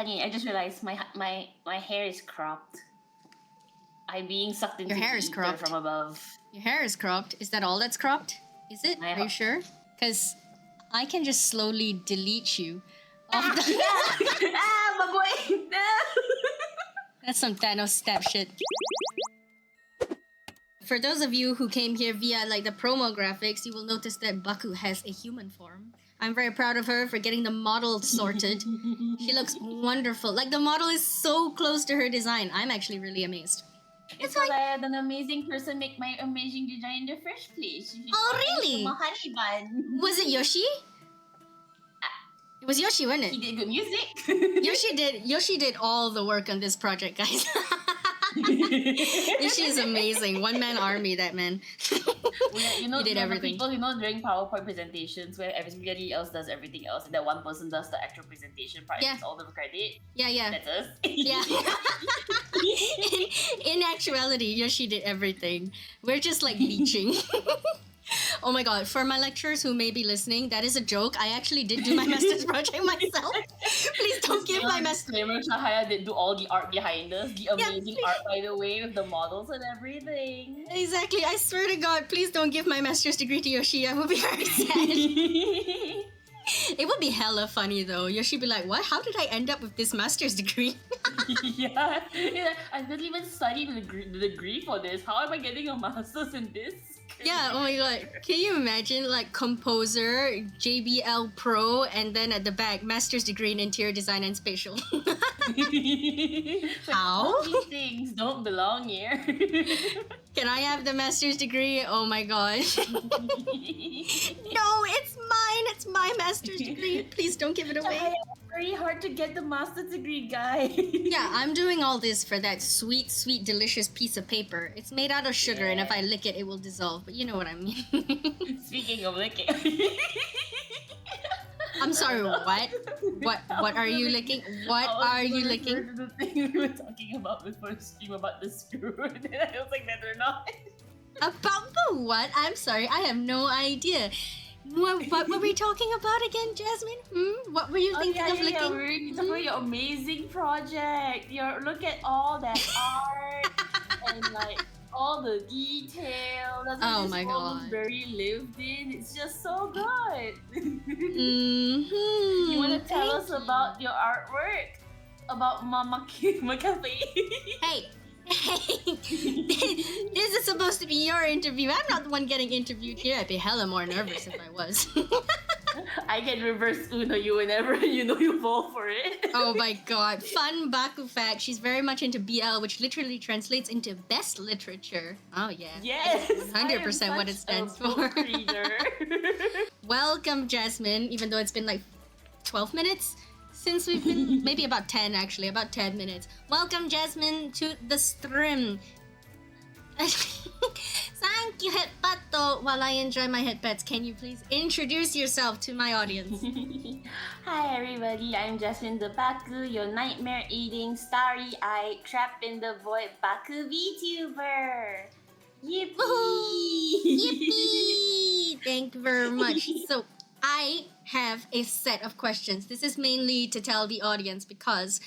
Honey, I just realized my hair is cropped. I'm being sucked into Your hair the is ether cropped. from above. Your hair is cropped. Is that all that's cropped? Is it? Are you sure? Because I can just slowly delete you off the... My boy! No! That's some Thanos step shit. For those of you who came here via like the promo graphics, you will notice that Baku has a human form. I'm very proud of her for getting the model sorted. She looks wonderful. Like the model is so close to her design. I'm actually really amazed. It's like I had an amazing person make my amazing design in the first place. Oh really? From a honey bun. Was it Yoshi? It was Yoshi, wasn't it? He did good music. Yoshi did all the work on this project, guys. Yoshi is amazing. One man army, that man. You know, he did everything. People, during PowerPoint presentations where everybody else does everything else, and that one person does the actual presentation part, gets all the credit. Yeah. That's us. Yeah. in actuality, Yoshi did everything. We're just like leeching. Oh my god, for my lecturers who may be listening, that is a joke. I actually did do my master's project myself. Please don't give my master's... Cahaya did do all the art behind us. The amazing art, by the way, with the models and everything. Exactly. I swear to god, please don't give my master's degree to Yoshi. I would be very sad. It would be hella funny though. Yoshi be like, what? How did I end up with this master's degree? yeah. I didn't even study the degree for this. How am I getting a master's in this? Yeah, oh my god. Can you imagine like composer, JBL Pro, and then at the back, master's degree in interior design and spatial. How? All these things don't belong here. Can I have the master's degree? Oh my god. No, it's mine. It's my master's degree. Please don't give it away. It's very hard to get the master's degree, guy. Yeah, I'm doing all this for that sweet, sweet, delicious piece of paper. It's made out of sugar, and if I lick it, it will dissolve. But you know what I mean. Speaking of licking. I'm sorry, what? What are you licking? What are you licking? The thing we were talking about before the stream about the screw, and I was like, better not. About the what? I'm sorry, I have no idea. What were we talking about again, Jasmine? What were you thinking of licking? Yeah, we're talking about your amazing project. Look at all that art and like all the detail. Oh my god. Very lived in. It's just so good. Mm-hmm. You want to tell us about your artwork? About Mama Cafe? Hey, this is supposed to be your interview. I'm not the one getting interviewed here. I'd be hella more nervous if I was. I can reverse Uno you whenever you know you fall for it. Oh my god. Fun Baku fact. She's very much into BL, which literally translates into best literature. Oh yeah. Yes. 100% what it stands for. Welcome, Jasmine, even though it's been like 12 minutes since we've been... maybe about 10 actually. About 10 minutes. Welcome, Jasmine, to the stream. Thank you, Headpato. While I enjoy my headpats, can you please introduce yourself to my audience? Hi everybody, I'm Jasmine the Baku, your nightmare-eating, starry-eyed, trapped in the void Baku VTuber. Yippee! Yippee! Thank you very much. So, I have a set of questions. This is mainly to tell the audience because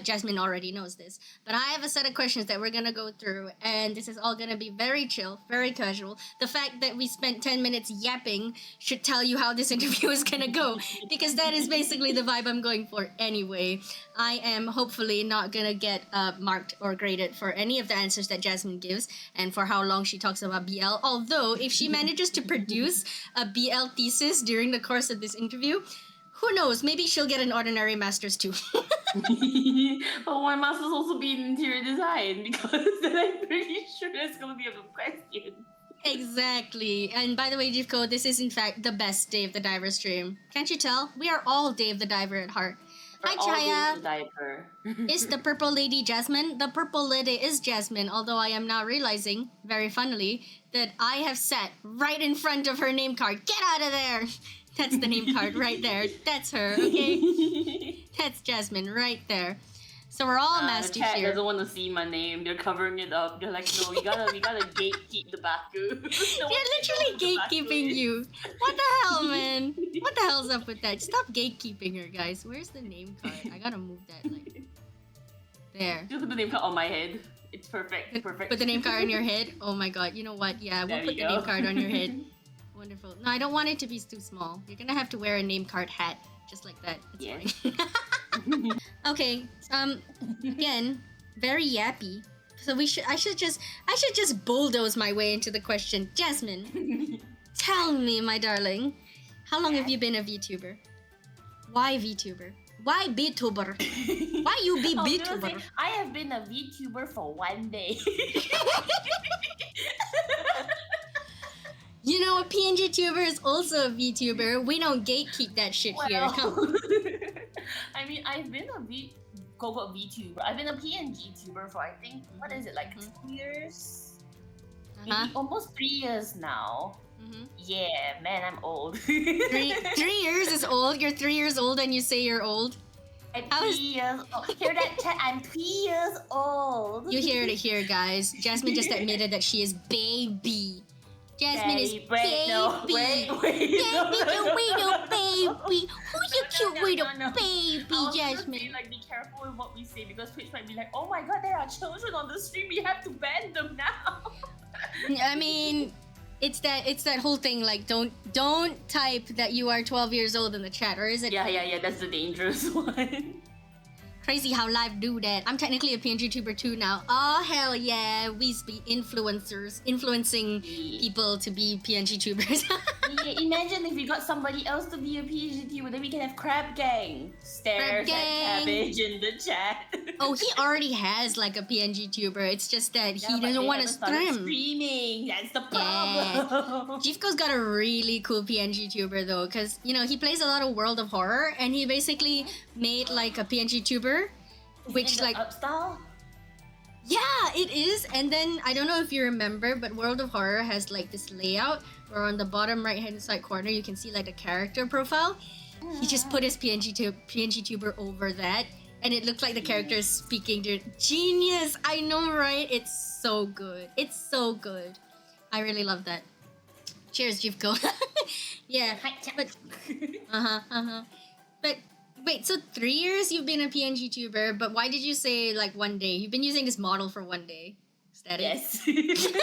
Jasmine already knows this. But I have a set of questions that we're going to go through, and this is all going to be very chill, very casual. The fact that we spent 10 minutes yapping should tell you how this interview is going to go, because that is basically the vibe I'm going for anyway. I am hopefully not going to get marked or graded for any of the answers that Jasmine gives and for how long she talks about BL. Although, if she manages to produce a BL thesis during the course of this interview, who knows? Maybe she'll get an ordinary master's too. But my master's also be in interior design, because then I'm pretty sure that's going to be a good question. Exactly. And by the way, Jivko, this is in fact the best Dave the Diver stream. Can't you tell? We are all Dave the Diver at heart. Hi, Cahaya. Is the purple lady Jasmine? The purple lady is Jasmine, although I am now realizing, very funnily, that I have sat right in front of her name card. Get out of there! That's the name card right there. That's her, okay? That's Jasmine right there. So we're all The Master chat here. doesn't want to see my name. They're covering it up. They're like, no, we gotta gatekeep the Baku. They're literally gatekeeping you. What the hell, man? What the hell's up with that? Stop gatekeeping her, guys. Where's the name card? I gotta move that, like, there. Just put the name card on my head. It's perfect. Perfect. Put the name card on your head. Oh my god. You know what? Yeah, we'll There put we the go. name card on your head. Wonderful. No, I don't want it to be too small. You're gonna have to wear a name card hat. Just like that. It's Yeah. fine. Okay. Again, very yappy. So I should just bulldoze my way into the question. Jasmine, tell me, my darling, how long have you been a VTuber? Why VTuber? Why VTuber? Why you be I was gonna VTuber? say, I have been a VTuber for 1 day. You know, a PNG tuber is also a VTuber. We don't gatekeep that shit here. Come. I mean, I've been a VTuber. I've been a PNG tuber for, I think, what is it, like 2 years? Maybe almost 3 years now. Yeah, man, I'm old. 3 years is old. You're 3 years old and you say you're old. I'm 3 years old. Hear that, chat? I'm 3 years old. You hear it here, guys. Jasmine just admitted that she is baby. Jasmine is baby. Wait, no, wait. Baby, no baby. Who you cute little baby, I was Jasmine? Say, like, be careful with what we say because Twitch might be like, oh my god, there are children on the stream. We have to ban them now. I mean, it's that whole thing. Like, don't type that you are 12 years old in the chat, or is it? Yeah. That's the dangerous one. Crazy how live do that. I'm technically a PNG tuber too now. Oh hell yeah, we be influencers, influencing people to be PNG tubers. Yeah, imagine if we got somebody else to be a PNG tuber, then we can have Crab Gang. Stares at Cabbage in the chat. Oh, he already has like a PNG tuber. It's just that he doesn't want to stream. Streaming, that's the problem. Jifko's got a really cool PNG tuber though, because you know he plays a lot of World of Horror, and he basically made like a PNG tuber. Which like upstyle? Yeah, it is. And then I don't know if you remember, but World of Horror has like this layout where on the bottom right hand side corner you can see like the character profile. He just put his PNG tuber over that, and it looked like the character is speaking to genius. I know, right? It's so good. It's so good. I really love that. Cheers, Jivko. Yeah, but But wait, so 3 years you've been a PNG tuber, but why did you say like 1 day? You've been using this model for 1 day. Is that yes. it?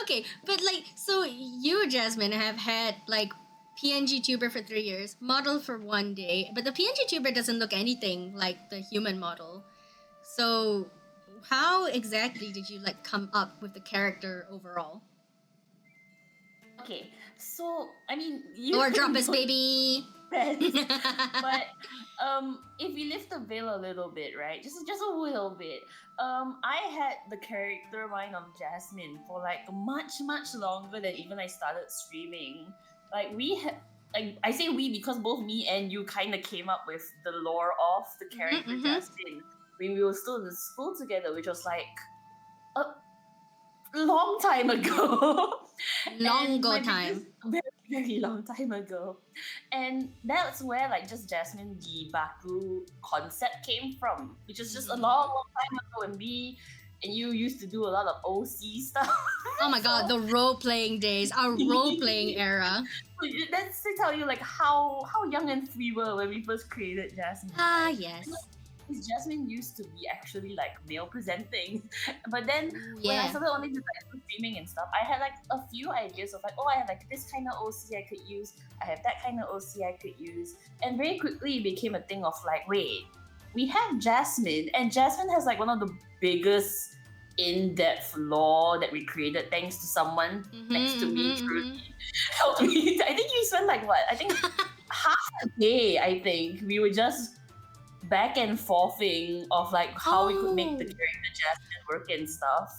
Okay, but like, so you, Jasmine, have had like PNG tuber for 3 years, model for 1 day, but the PNG tuber doesn't look anything like the human model. So how exactly did you like come up with the character overall? Okay, so I mean, Lord drop us, baby. But if we lift the veil a little bit, right? Just a little bit. I had the character mind of Jasmine for like much longer than even I started streaming. Like we had, like I say we because both me and you kind of came up with the lore of the character Jasmine when we were still in school together, which was like a long time ago. Very long time ago. And that's where like just Jasmine the Baku concept came from, which is just a long time ago, and you used to do a lot of OC stuff. Oh my god, the role-playing days, our role-playing era. That's to tell you like how young and free we were when we first created Jasmine. Ah, yes. Jasmine used to be actually like male presenting, but then when I started wanting to like streaming and stuff, I had like a few ideas of like, oh, I have like this kind of OC I could use, I have that kind of OC I could use, and very quickly it became a thing of like, wait, we have Jasmine, and Jasmine has like one of the biggest in-depth lore that we created thanks to someone next to me truly helped me. I think we spent like what? I think half a day. I think we were just back and forthing of like how we could make the character Jasmine work and stuff.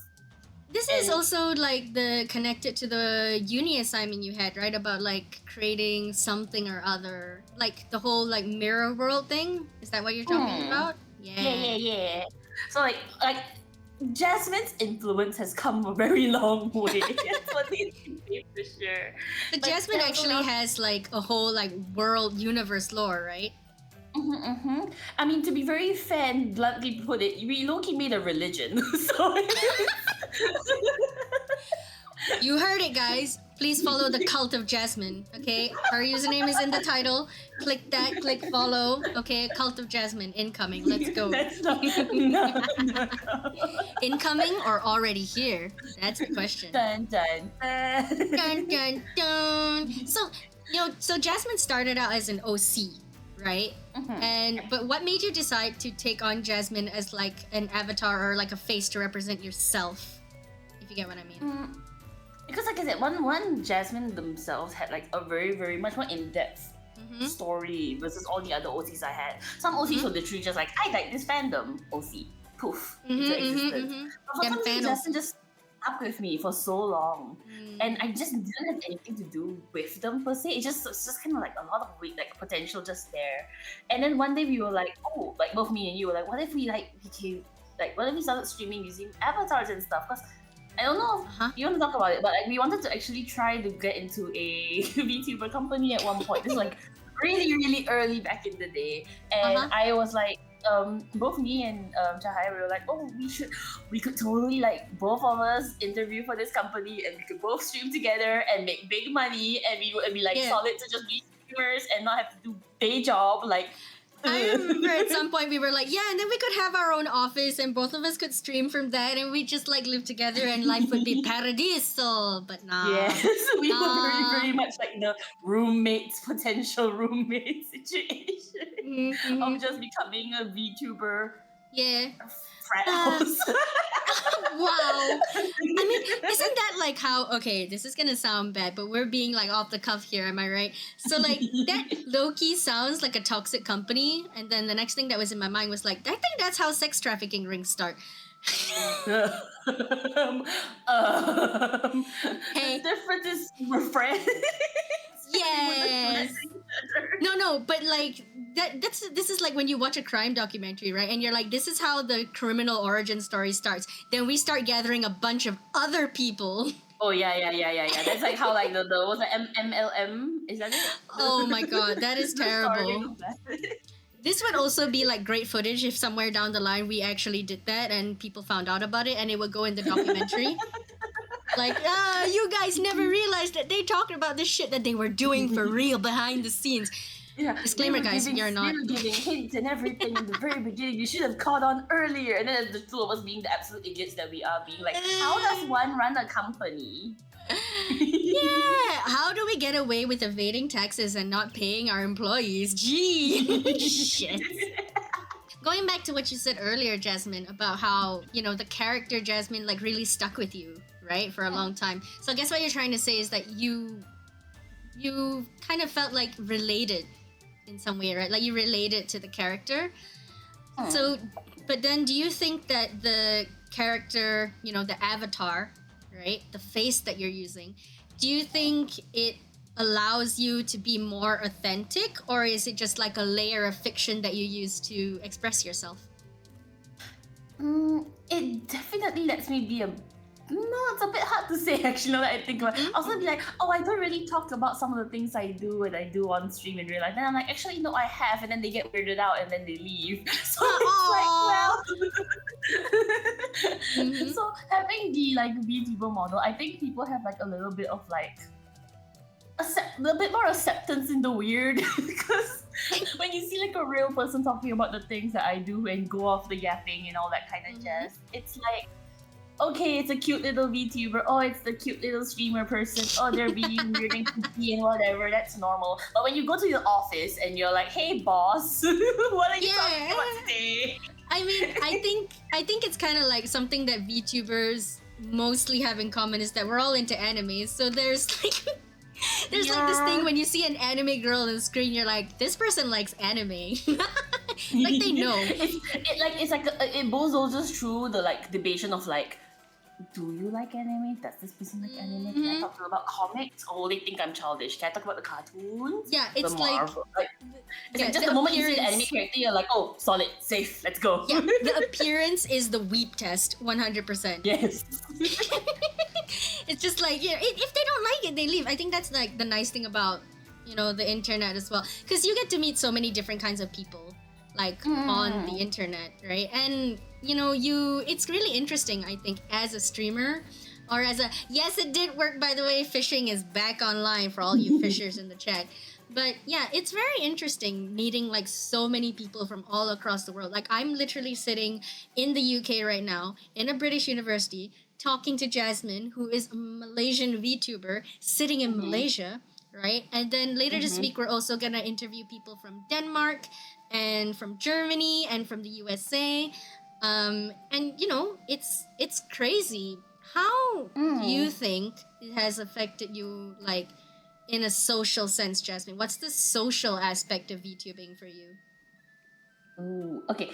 This is also like the connected to the uni assignment you had, right? About like creating something or other, like the whole like mirror world thing. Is that what you're talking about? Yeah. So like Jasmine's influence has come a very long way. That's what they say for sure. But Jasmine actually has like a whole like world universe lore, right? I mean, to be very fair and bluntly put it, we low-key made a religion. So You heard it, guys. Please follow the cult of Jasmine. Okay, her username is in the title. Click that. Click follow. Okay, cult of Jasmine incoming. Let's go. That's not, no. Incoming or already here? That's the question. Dun, dun, dun. Dun dun dun. So Jasmine started out as an OC, right? But what made you decide to take on Jasmine as like an avatar or like a face to represent yourself? If you get what I mean. Because like I said, one Jasmine themselves had like a very, very much more in-depth story versus all the other OCs I had. Some OCs were literally just like, I like this fandom, OC. Poof. Into existence. But for some reason, Jasmine just stuck with me for so long. And I just didn't have anything to do with them per se. It's just kind of like a lot of like potential just there. And then one day we were like, oh, like both me and you were like, what if we like became like, what if we started streaming using avatars and stuff? Because I don't know if you want to talk about it, but like we wanted to actually try to get into a VTuber company at one point. This is like really, really early back in the day. And I was like, both me and Cahaya, we were like, oh, we could totally like both of us interview for this company and we could both stream together and make big money and we would be like solid to just be streamers and not have to do day job like. I remember at some point we were like, yeah, and then we could have our own office and both of us could stream from that and we just like live together and life would be paradiso. But nah. Yes, we were very, very much like the potential roommate situation of just becoming a VTuber. Yeah. Frat house. Wow. I mean, isn't that like how, okay, this is gonna sound bad, but we're being like off the cuff here, am I right? So like that low-key sounds like a toxic company, and then the next thing that was in my mind was like, I think that's how sex trafficking rings start. Hey, the difference is we're friends. Yes. No, but like this is like when you watch a crime documentary, right? And you're like, this is how the criminal origin story starts. Then we start gathering a bunch of other people. Oh yeah. That's like how like the was it MLM? Is that it? Oh my god, that is terrible. This would also be like great footage if somewhere down the line we actually did that and people found out about it and it would go in the documentary. Like, you guys never realized that they talked about this shit that they were doing for real behind the scenes. Yeah. Disclaimer, guys, you're not. We were giving hints and everything in the very beginning. You should have caught on earlier. And then the two of us being the absolute idiots that we are, being like, how does one run a company? Yeah, how do we get away with evading taxes and not paying our employees? Gee, shit. Going back to what you said earlier, Jasmine, about how, you know, the character Jasmine like really stuck with you, right, for a long time. So I guess what you're trying to say is that you kind of felt like related in some way, right? Like you related to the character. So, but then do you think that the character, you know, the avatar, right, the face that you're using, do you think it allows you to be more authentic, or is it just like a layer of fiction that you use to express yourself? It definitely lets me be it's a bit hard to say actually now that I think about it. I'll also be like, oh, I don't really talk about some of the things I do and I do on stream in real life. Then I'm like, actually, no, I have. And then they get weirded out and then they leave. So it's like, well. So having the like VTuber model, I think people have like a little bit of like, a bit more acceptance in the weird. Because when you see like a real person talking about the things that I do and go off the yapping and all that kind of jazz, it's like, okay, it's a cute little VTuber. Oh, it's the cute little streamer person. Oh, they're being weird and creepy and whatever. That's normal. But when you go to your office and you're like, "Hey, boss, what are you talking about today?" I mean, I think it's kind of like something that VTubers mostly have in common is that we're all into anime. So there's like like this thing when you see an anime girl on the screen, you're like, this person likes anime. Like they know. It boils also through the like debation of like, do you like anime? Does this person like anime? Can I talk to them about comics? Or will they think I'm childish? Can I talk about the cartoons? Yeah, it's the Marvel? It's like just the moment you see the anime character, you're like, oh, solid, safe, let's go. Yeah, the appearance is the weep test, 100%. Yes. It's just like, yeah, if they don't like it, they leave. I think that's like the nice thing about the internet as well, because you get to meet so many different kinds of people, like on the internet, right? And it's really interesting, I think, as a streamer or as a yes, it did work, by the way. Fishing is back online for all you fishers in the chat. But yeah, it's very interesting meeting like so many people from all across the world. Like I'm literally sitting in the UK right now in a British university talking to Jasmine, who is a Malaysian VTuber sitting in Malaysia, right? And then later this week, we're also gonna interview people from Denmark and from Germany and from the USA. And it's crazy. How do you think it has affected you, like, in a social sense, Jasmine? What's the social aspect of VTubing for you? Ooh, okay.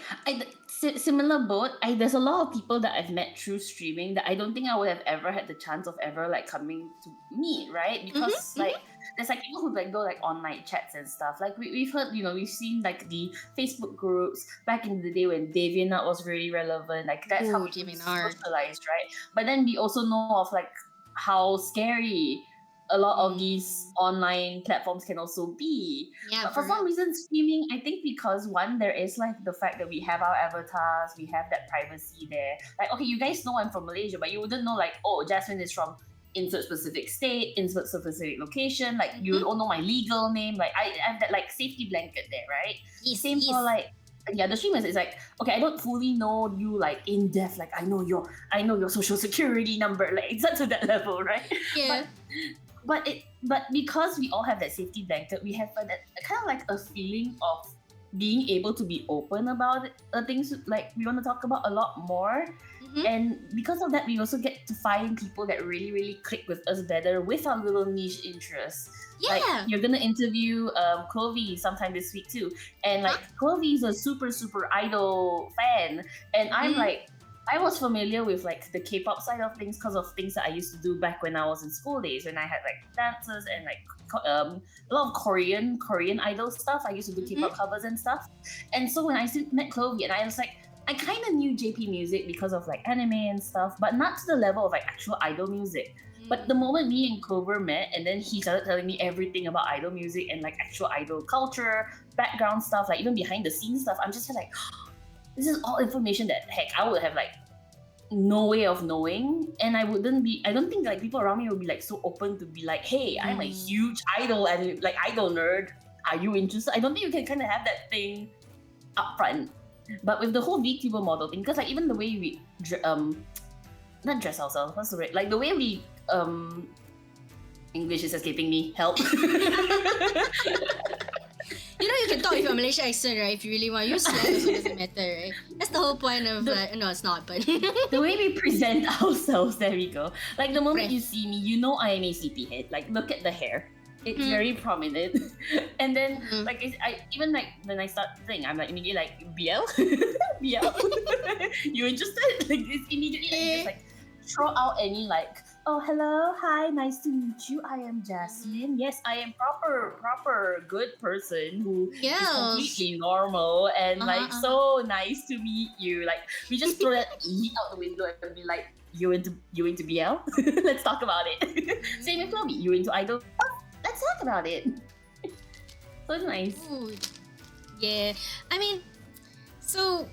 Similar boat. There's a lot of people that I've met through streaming that I don't think I would have ever had the chance of ever like coming to meet, right? Because there's like people who like go like online chats and stuff. Like we've heard, we've seen like the Facebook groups back in the day when DeviantArt was really relevant. Like that's how we socialized, right? But then we also know of like how scary a lot of these online platforms can also be. Yeah, but for some reason, streaming, I think because one, there is like the fact that we have our avatars, we have that privacy there. Like, okay, you guys know I'm from Malaysia, but you wouldn't know like, oh, Jasmine is from insert specific state, insert specific location. Like, you don't know my legal name. Like, I have that like safety blanket there, right? Same for like, yeah, the streamers is like, okay, I don't fully know you like in depth. Like, I know your social security number. Like, it's not to that level, right? Yeah. But because we all have that safety blanket, we have that kind of like a feeling of being able to be open about things like we want to talk about a lot more. And because of that, we also get to find people that really, really click with us better with our little niche interests. Yeah. Like you're gonna interview Clovey sometime this week too, and like Clovey's a super, super idol fan, and I'm like, I was familiar with like the K-pop side of things because of things that I used to do back when I was in school days, when I had like dances and like a lot of Korean idol stuff. I used to do K-pop covers and stuff. And so when I met Clovey, and I was like, I kind of knew JP music because of like anime and stuff, but not to the level of like actual idol music. But the moment me and Clover met, and then he started telling me everything about idol music and like actual idol culture, background stuff, like even behind the scenes stuff, I'm just like, this is all information that heck I would have like no way of knowing, and I don't think like people around me would be like so open to be like, hey, I'm a huge idol and like idol nerd. Are you interested? I don't think you can kind of have that thing up front. But with the whole VTuber model thing, because like even the way we not dress ourselves, what's the word? Like the way we English is escaping me. Help. You can talk with your Malaysian accent, right? If you really want, use slang also doesn't matter, right? That's the whole point of no, it's not, but the way we present ourselves, there we go. Like the moment you see me, you know I am a sleepyhead. Like look at the hair. It's very prominent. And then like I even like when I start saying, I'm like immediately like BL? BL? You interested? Like it's immediately like just like throw out any like, oh hello, hi, nice to meet you. I am Jasmine. Yes, I am proper good person who is completely normal and like so nice to meet you. Like we just throw that out the window and be like, you into BL? Let's talk about it. Same with Chloe, you into idol? Let's talk about it. So it's nice. Ooh. Yeah, I mean, so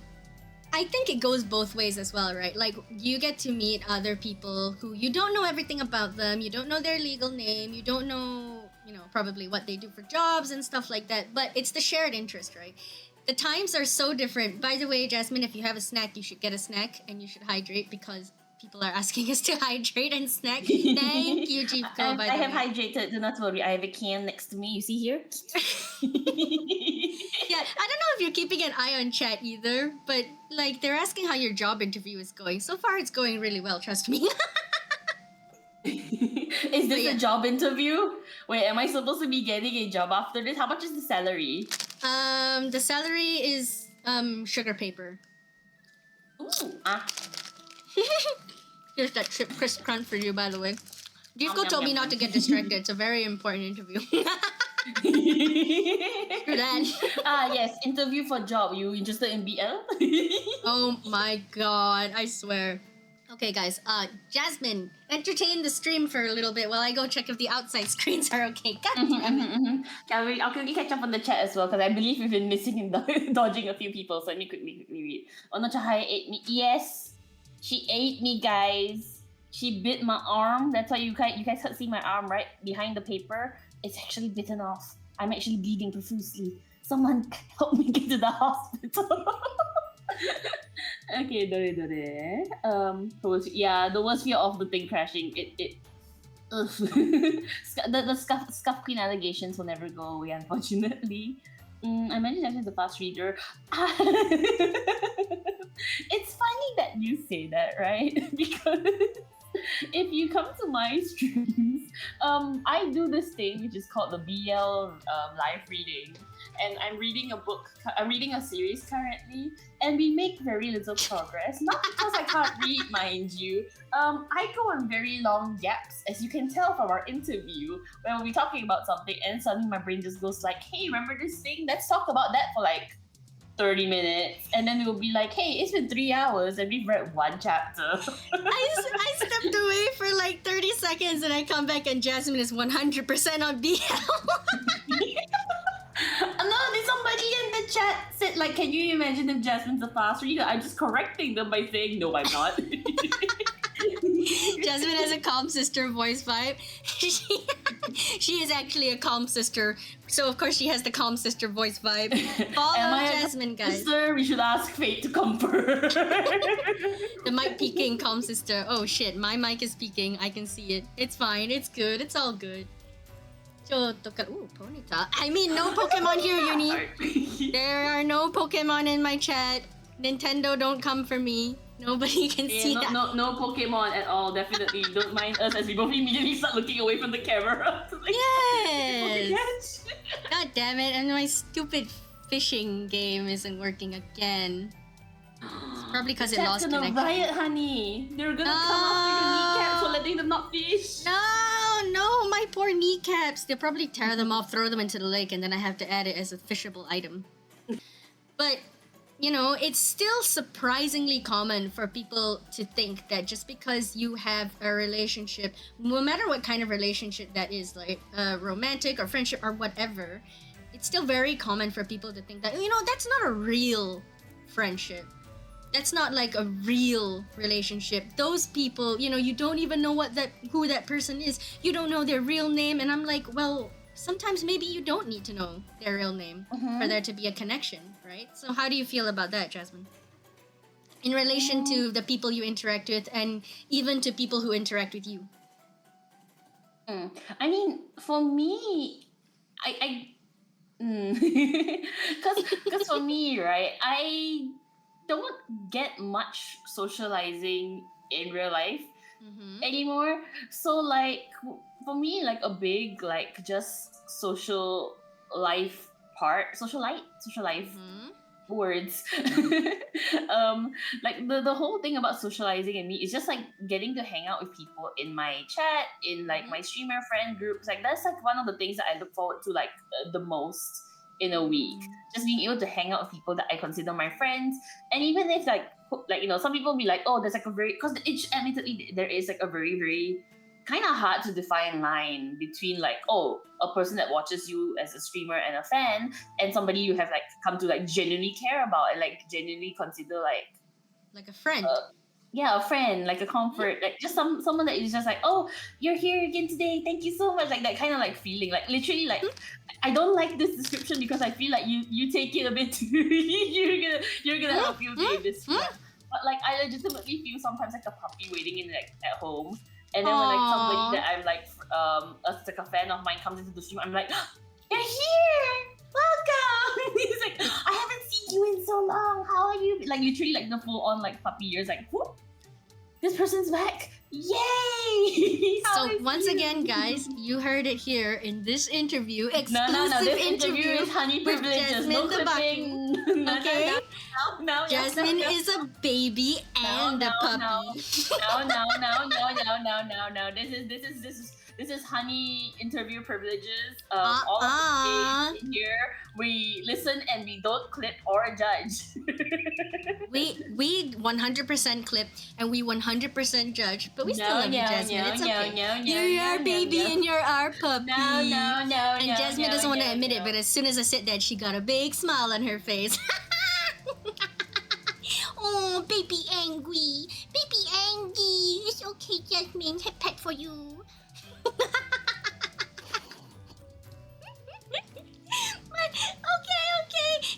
I think it goes both ways as well, right? Like you get to meet other people who you don't know everything about them, you don't know their legal name, you don't know, probably what they do for jobs and stuff like that, but it's the shared interest, right? The times are so different. By the way, Jasmine, if you have a snack, you should get a snack and you should hydrate because people are asking us to hydrate and snack. Thank you, Jeepco, by the way. I have hydrated, do not worry. I have a can next to me. You see here? Yeah, I don't know if you're keeping an eye on chat either, but like they're asking how your job interview is going. So far, it's going really well, trust me. Is this a job interview? Wait, am I supposed to be getting a job after this? How much is the salary? The salary is sugar paper. Ooh, Here's that crisp crunch for you, by the way. Jeepco told me not to get distracted. It's a very important interview. Screw that. Yes, interview for job. You interested in BL? Oh my god, I swear. Okay, guys. Jasmine, entertain the stream for a little bit while I go check if the outside screens are okay. God damn it. I'll quickly catch up on the chat as well because I believe we've been missing and dodging a few people. So let me quickly read. Oh no, Cahaya ate me. Yes, she ate me, guys. She bit my arm. That's why you guys can't see my arm right behind the paper. It's actually bitten off. I'm actually bleeding profusely. Someone help me get to the hospital. Okay, the worst fear of the thing crashing. The scuff queen allegations will never go away, unfortunately. I mentioned Jasmine is a fast reader. It's funny that you say that, right? Because if you come to my streams, I do this thing which is called the BL live reading, and I'm reading a book. I'm reading a series currently, and we make very little progress. Not because I can't read, mind you. I go on very long gaps, as you can tell from our interview, when we'll be talking about something, and suddenly my brain just goes like, "Hey, remember this thing? Let's talk about that for like 30 minutes," and then we'll be like, "Hey, it's been 3 hours and we've read one chapter." I stepped away for like 30 seconds and I come back and Jasmine is 100% on BL. No, there's somebody in the chat said like, "Can you imagine if Jasmine's a fast reader?" I'm just correcting them by saying, "No, I'm not." Jasmine has a calm sister voice vibe. She is actually a calm sister, so of course she has the calm sister voice vibe. Follow Jasmine, guys. Sister, we should ask Fate to come first. The mic peaking, calm sister. Oh shit, my mic is peaking. I can see it. It's fine. It's good. It's all good. Ooh, Ponyta. I mean, no Pokemon here, Uni. There are no Pokemon in my chat. Nintendo, don't come for me. Nobody can see that. No Pokemon at all. Definitely don't mind us as we both immediately start looking away from the camera. Like, yes. God damn it! And my stupid fishing game isn't working again. It's probably because it lost connection. Gonna riot, honey. They're gonna come after your kneecaps for letting them not fish. No, my poor kneecaps. They'll probably tear them off, throw them into the lake, and then I have to add it as a fishable item. But you know, it's still surprisingly common for people to think that just because you have a relationship, no matter what kind of relationship that is, like romantic or friendship or whatever, it's still very common for people to think that, you know, that's not a real friendship. That's not like a real relationship. Those people, you know, you don't even know who that person is. You don't know their real name. And I'm like, well, sometimes maybe you don't need to know their real name for there to be a connection, right? So how do you feel about that, Jasmine? In relation to the people you interact with and even to people who interact with you? I mean, for me, because for me, right, I don't get much socializing in real life anymore. So like for me, like a big like just social life words. Like the whole thing about socializing in me is just like getting to hang out with people in my chat, in like my streamer friend groups. Like that's like one of the things that I look forward to like the most in a week. Just being able to hang out with people that I consider my friends. And even if like you know, some people be like, oh, there's like a very, because admittedly there is like a very, very kind of hard to define line between like, oh, a person that watches you as a streamer and a fan, and somebody you have like come to like genuinely care about and like genuinely consider like a friend. Yeah, a friend, like a comfort, like just someone that is just like, oh, you're here again today, thank you so much, like that kind of like feeling, like literally like I don't like this description because I feel like you take it a bit too you're gonna help you give this one. But like I legitimately feel sometimes like a puppy waiting in like at home, and then when like somebody that I'm like like a fan of mine comes into the stream, I'm like, you're here, welcome. He's like, I haven't seen you in so long, how are you? Like literally like the full on like puppy ears, like whoop, this person's back, yay. So once again, guys, you heard it here in this interview, exclusive no, this interview is honey with privileges, Jasmine no the clipping. Baku. Okay, Jasmine is a baby and a puppy. No. This is honey interview privileges. All of the days here, we listen and we don't clip or judge. we 100% clip and we 100% judge, but we still love you, Jasmine. It's okay. You're our baby and you're our puppy. And Jasmine doesn't want to admit it, but as soon as I said that, she got a big smile on her face. Oh, baby angry. Baby angry. It's okay, Jasmine. Have pet for you. Okay.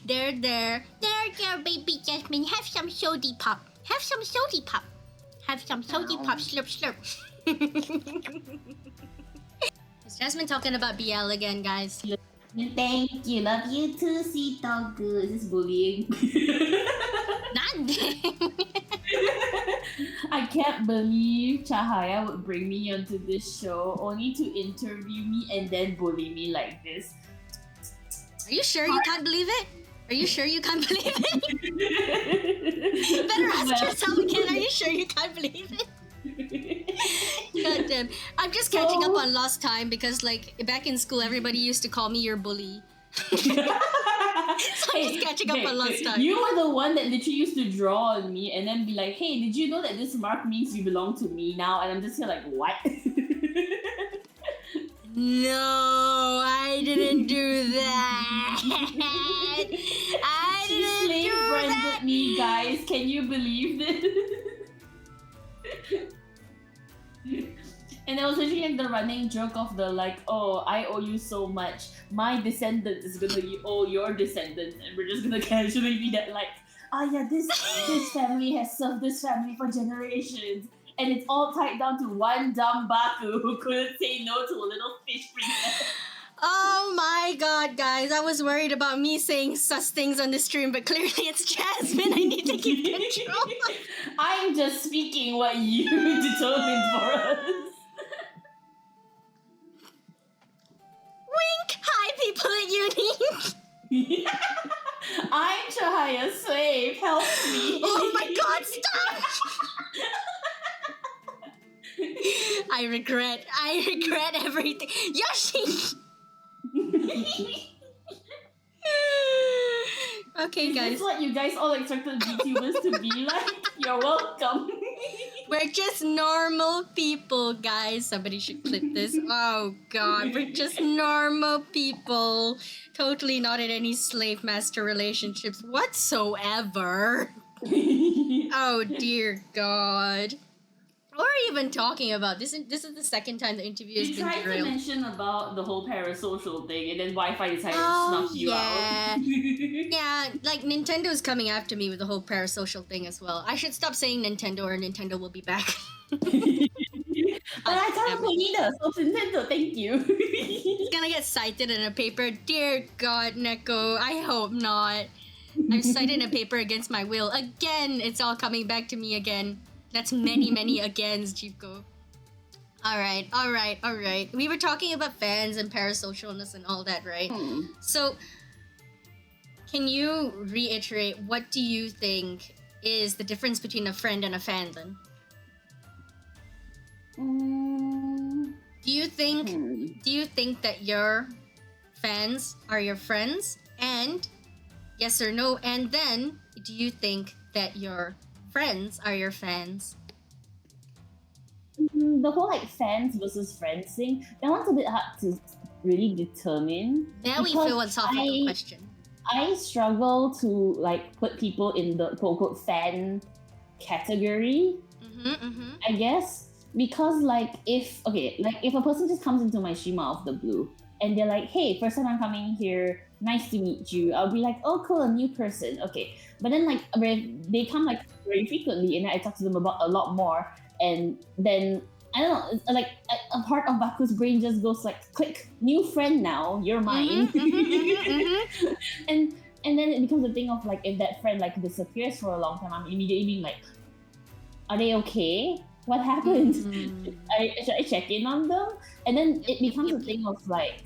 There, baby Jasmine. Have some sody pop. Slurp. Is Jasmine talking about BL again, guys? Thank you. Love you too, sweet dog. Is this bullying? Not I can't believe Cahaya would bring me onto this show only to interview me and then bully me like this. Are you sure you can't believe it? Are you sure you can't believe it? Better ask yourself again. Are you sure you can't believe it? God damn. I'm just catching up on lost time because, like, back in school, everybody used to call me your bully. So I'm just catching up on lost time. You were the one that literally used to draw on me and then be like, hey, did you know that this mark means you belong to me now? And I'm just here like, what? No, I didn't do that. I didn't do that. Me, guys. Can you believe this? And it was actually like the running joke of the like, oh, I owe you so much. My descendant is gonna owe your descendants, and we're just gonna casually be that like, yeah, this family has served this family for generations, and it's all tied down to one dumb Baku who couldn't say no to a little fish princess. Oh my god, guys. I was worried about me saying sus things on the stream, but clearly it's Jasmine. I need to keep control. I'm just speaking what you determined for us. Wink! Hi, people at uni! I'm Cahaya's slave. Help me. Oh my god, stop! I regret everything. Yoshi! Okay, guys. Is this what you guys all expected VTubers to be like? You're welcome. We're just normal people, guys. Somebody should clip this. Oh god, we're just normal people. Totally not in any slave-master relationships whatsoever. Oh dear god. What are you even talking about? This is the second time the interview has been derailed. You tried to mention about the whole parasocial thing, and then Wi-Fi decided to snuff you out. Yeah, like Nintendo's coming after me with the whole parasocial thing as well. I should stop saying Nintendo or Nintendo will be back. But I can't play either, so Nintendo, thank you. It's gonna get cited in a paper. Dear God, Neko, I hope not. I'm cited in a paper against my will. Again, it's all coming back to me again. That's many agains, Chico. Alright. We were talking about fans and parasocialness and all that, right? So, can you reiterate, what do you think is the difference between a friend and a fan then? Do you think that your fans are your friends? And yes or no? And then, do you think that your friends are your fans? The whole like fans versus friends thing, that one's a bit hard to really determine. Now we philosophical question. I struggle to like put people in the quote unquote fan category. I guess because like if a person just comes into my stream out of the blue and they're like, hey, first time I'm coming here, nice to meet you, I'll be like, oh cool, a new person, okay. But then like they come like very frequently and I talk to them about a lot more, and then I don't know, it's like a part of Baku's brain just goes like, click, new friend now, you're mine. And then it becomes a thing of like, if that friend like disappears for a long time, I'm immediately being like, are they okay? What happened? Should I check in on them? And then it becomes a thing of like,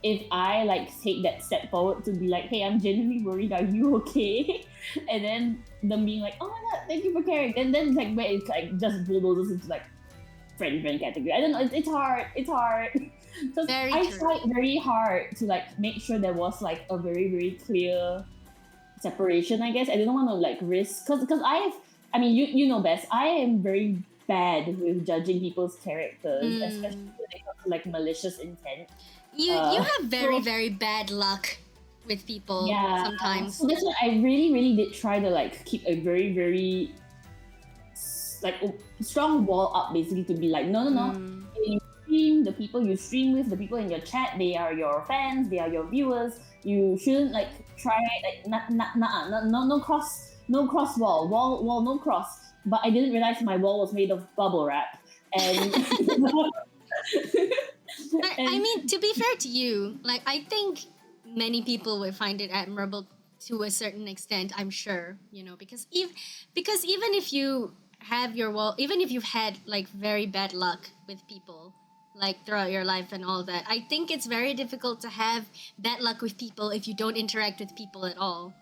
if I like take that step forward to be like, hey, I'm genuinely worried, are you okay? And then them being like, oh my god, thank you for caring. And then like where it's like just bulldozes into like friend category. I don't know, it's hard. So I tried very hard to like make sure there was like a very, very clear separation, I guess. I didn't want to like risk because I mean you know best, I am very bad with judging people's characters, especially when it comes to like malicious intent. You have very bad luck with people sometimes. So that's why I really did try to like keep a very like strong wall up, basically, to be like no. You stream, the people you stream with, the people in your chat, they are your fans, they are your viewers. You shouldn't like try like no cross wall no cross. But I didn't realize my wall was made of bubble wrap and. I mean, to be fair to you, like I think many people would find it admirable to a certain extent. I'm sure, you know, because even if you have your wall, even if you've had like very bad luck with people, like throughout your life and all that, I think it's very difficult to have bad luck with people if you don't interact with people at all.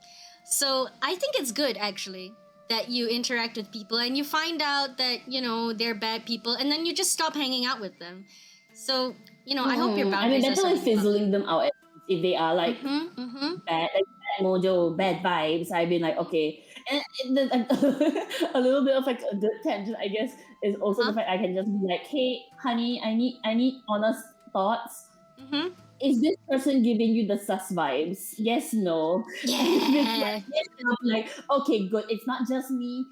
So I think it's good actually that you interact with people and you find out that, you know, they're bad people and then you just stop hanging out with them. So, you know, I hope your boundaries I mean, definitely fizzling them out if they are like bad, like bad mojo, bad vibes. I've been like, okay. And then a little bit of like a good tangent, I guess, is also the fact I can just be like, hey, honey, I need honest thoughts. Is this person giving you the sus vibes? Yes, no. Yeah. Yes, no. Like, okay, good. It's not just me.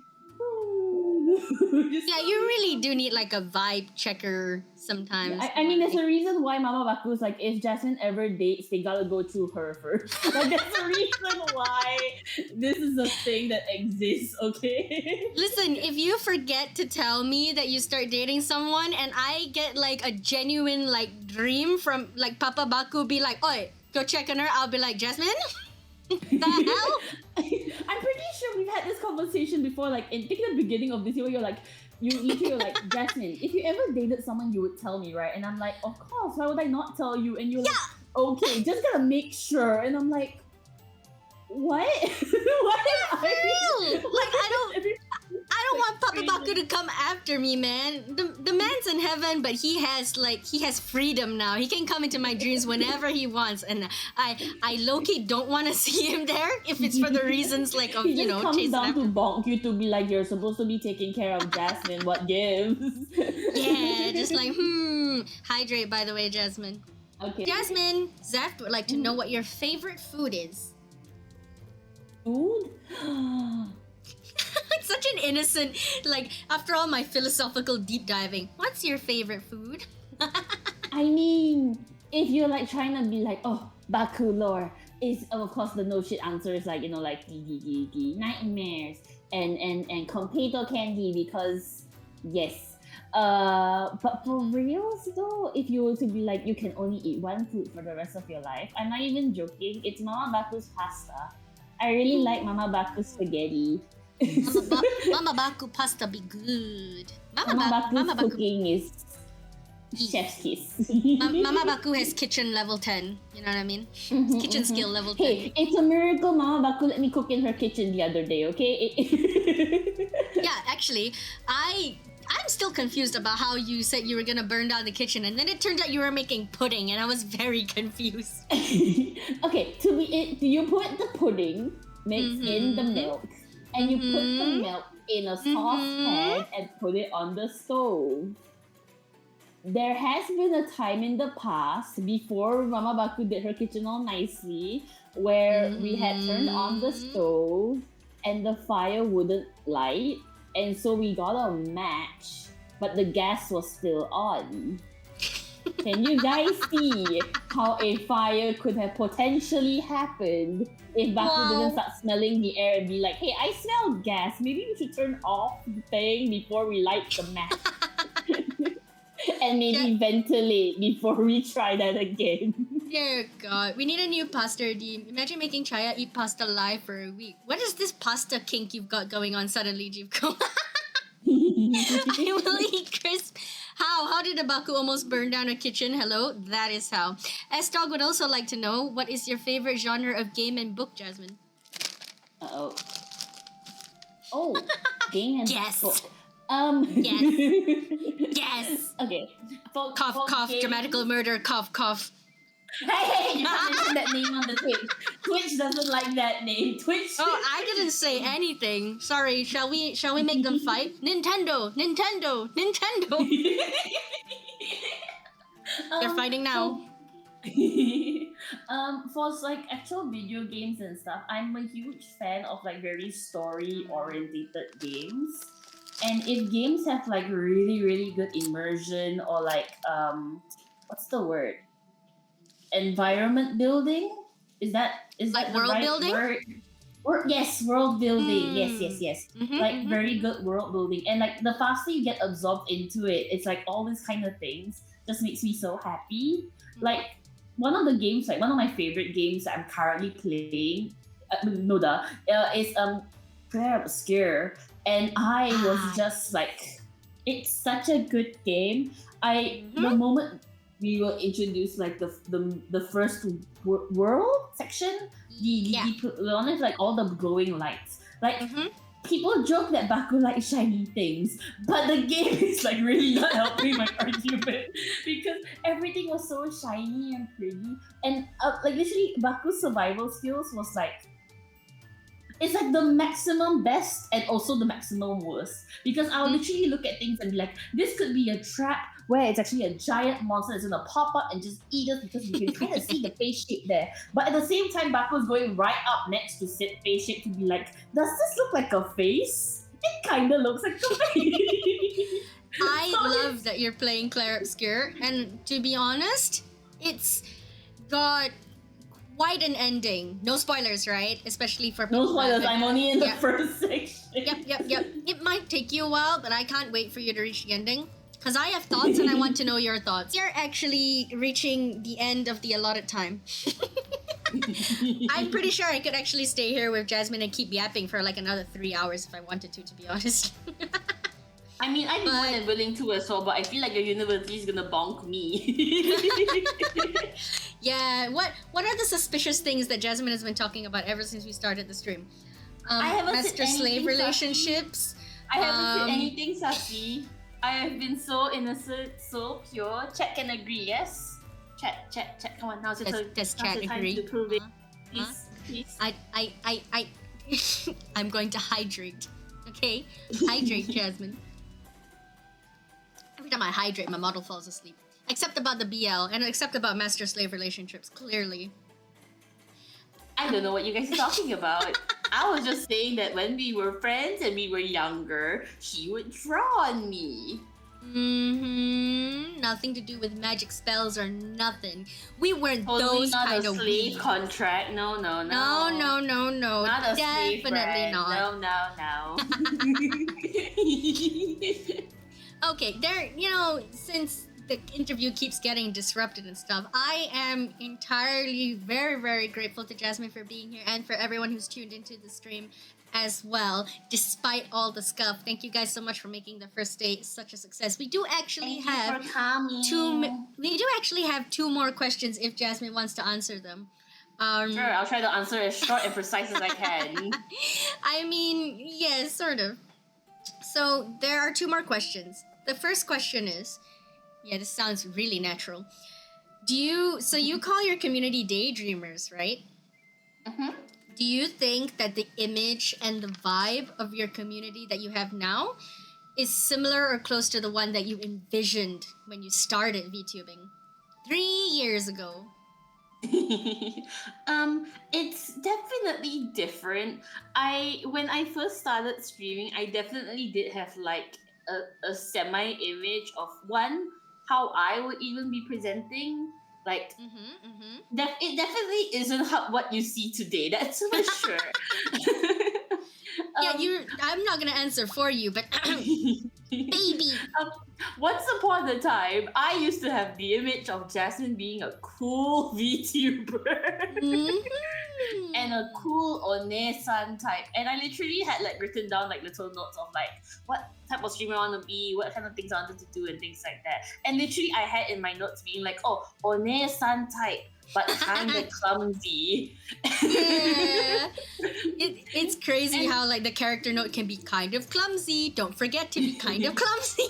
Yeah, you really do need like a vibe checker sometimes. I mean, there's a reason why Mama Baku's like, if Jasmine ever dates, they gotta go through her first. Like, there's a reason why this is a thing that exists, okay? Listen, if you forget to tell me that you start dating someone and I get like a genuine like dream from like Papa Baku be like, oi, go check on her, I'll be like, Jasmine? The hell? I'm pretty sure we've had this conversation before, like in the beginning of this year, where you're like, you're like, Jasmine, if you ever dated someone, you would tell me, right? And I'm like, of course, why would I not tell you? And you're like, okay, just gotta make sure. And I'm like, what? What? For real? Like, I don't want Papa Baku to come after me, man. The man's in heaven, but he has freedom now. He can come into my dreams whenever he wants, and I low-key don't want to see him there if it's for the reasons like of, you know, chasing down after. To bonk you to be like, you're supposed to be taking care of Jasmine. What gives? Yeah, just like hydrate, by the way, Jasmine. Okay. Jasmine, Zeph would like to know what your favorite food is. Food? It's such an innocent, like, after all my philosophical deep diving, what's your favorite food? I mean, if you're like trying to be like, oh, Baku lore, is of course the no shit answer is like, you know, like nightmares and potato candy, because yes. But for reals though, if you were to be like, you can only eat one food for the rest of your life, I'm not even joking, it's Mama Baku's pasta. I really like Mama Baku's spaghetti. Mama Baku pasta be good. Mama Baku's cooking is chef's kiss. Mama Baku has kitchen level 10. You know what I mean? Kitchen skill level 10. Hey, it's a miracle Mama Baku let me cook in her kitchen the other day, okay? Yeah, actually, I'm still confused about how you said you were gonna burn down the kitchen, and then it turned out you were making pudding, and I was very confused. Okay, you put the pudding mixed in the milk, and you put the milk in a saucepan and put it on the stove. There has been a time in the past, before Mama Baku did her kitchen all nicely, where we had turned on the stove and the fire wouldn't light, and so we got a match, but the gas was still on. Can you guys see how a fire could have potentially happened if Baku didn't start smelling the air and be like, hey, I smell gas, maybe we should turn off the thing before we light the match. And maybe ventilate before we try that again. Dear God, we need a new pasta redeem. Imagine making Chaya eat pasta live for a week. What is this pasta kink you've got going on suddenly, Jivko? I will eat crisp. How did the Baku almost burn down a kitchen? Hello, that is how. S-Dog would also like to know, what is your favorite genre of game and book, Jasmine? Uh-oh. Oh, game and Yes. book. Yes. Yes. Okay. Cough, dramatical murder, cough. Hey, you can't mention that name on the Twitch. Twitch doesn't like that name. Twitch. Oh, I didn't say anything. Sorry. Shall we make them fight? Nintendo. They're fighting now. For like actual video games and stuff, I'm a huge fan of like very story orientated games. And if games have like really, really good immersion or like what's the word? Environment building? Is that like the world right building? word? Yes, world building. Yes. Like very good world building. And like the faster you get absorbed into it, it's like all these kind of things just makes me so happy. Like one of my favorite games that I'm currently playing, is Claire Obscure. And I was just like, it's such a good game. The moment we were introduced like the first world section, the one with like all the glowing lights. Like people joke that Baku likes shiny things, but the game is like really not helping my argument because everything was so shiny and pretty, and like literally Baku's survival skills was like, it's like the maximum best and also the maximum worst, because I'll literally look at things and be like, this could be a trap where it's actually a giant monster that's gonna pop up and just eat us because you can kind of see the face shape there. But at the same time, Baku's going right up next to said face shape to be like, does this look like a face? It kind of looks like a face. I love that you're playing Claire Obscure, and to be honest, it's got quite an ending. No spoilers, right? Especially for people. No spoilers. I'm only in the first section. Yep. It might take you a while, but I can't wait for you to reach the ending. Because I have thoughts and I want to know your thoughts. You're actually reaching the end of the allotted time. I'm pretty sure I could actually stay here with Jasmine and keep yapping for like another 3 hours if I wanted to be honest. I mean, I'd be more than willing to as well, but I feel like your university is gonna bonk me. Yeah, what are the suspicious things that Jasmine has been talking about ever since we started the stream? I haven't master-slave relationships. I haven't said anything sassy. I have been so innocent, so pure. Chat can agree, yes? Chat. Come on, now's your turn. Does chat agree? To prove it. Please. I'm going to hydrate. Okay? Hydrate, Jasmine. Every time I hydrate, my model falls asleep. Except about the BL, and except about master-slave relationships, clearly. I don't know what you guys are talking about. I was just saying that when we were friends and we were younger, she would draw on me. Nothing to do with magic spells or nothing. We weren't Totally those not kind a of slave weebs. Contract. No. No. Not a slave Definitely friend. not. No. Okay, since the interview keeps getting disrupted and stuff, I am entirely very, very grateful to Jasmine for being here and for everyone who's tuned into the stream as well, despite all the scuff. Thank you guys so much for making the first day such a success. We do actually have two more questions if Jasmine wants to answer them. Sure, I'll try to answer as short and precise as I can. I mean, yes, sort of. So there are two more questions. The first question is, this sounds really natural. You call your community daydreamers, right? Do you think that the image and the vibe of your community that you have now is similar or close to the one that you envisioned when you started VTubing 3 years ago? It's definitely different. When I first started streaming, I definitely did have like a semi-image of how I would even be presenting. Like, it definitely isn't what you see today. That's for sure. I'm not gonna answer for you, but baby. Once upon a time, I used to have the image of Jasmine being a cool VTuber. and a cool One-san type. And I literally had like written down like little notes of like what type of streamer I want to be, what kind of things I wanted to do, and things like that. And literally, I had in my notes being like, oh, One-san type, but kind of clumsy. Yeah. It's crazy how like the character note can be kind of clumsy. Don't forget to be kind of clumsy.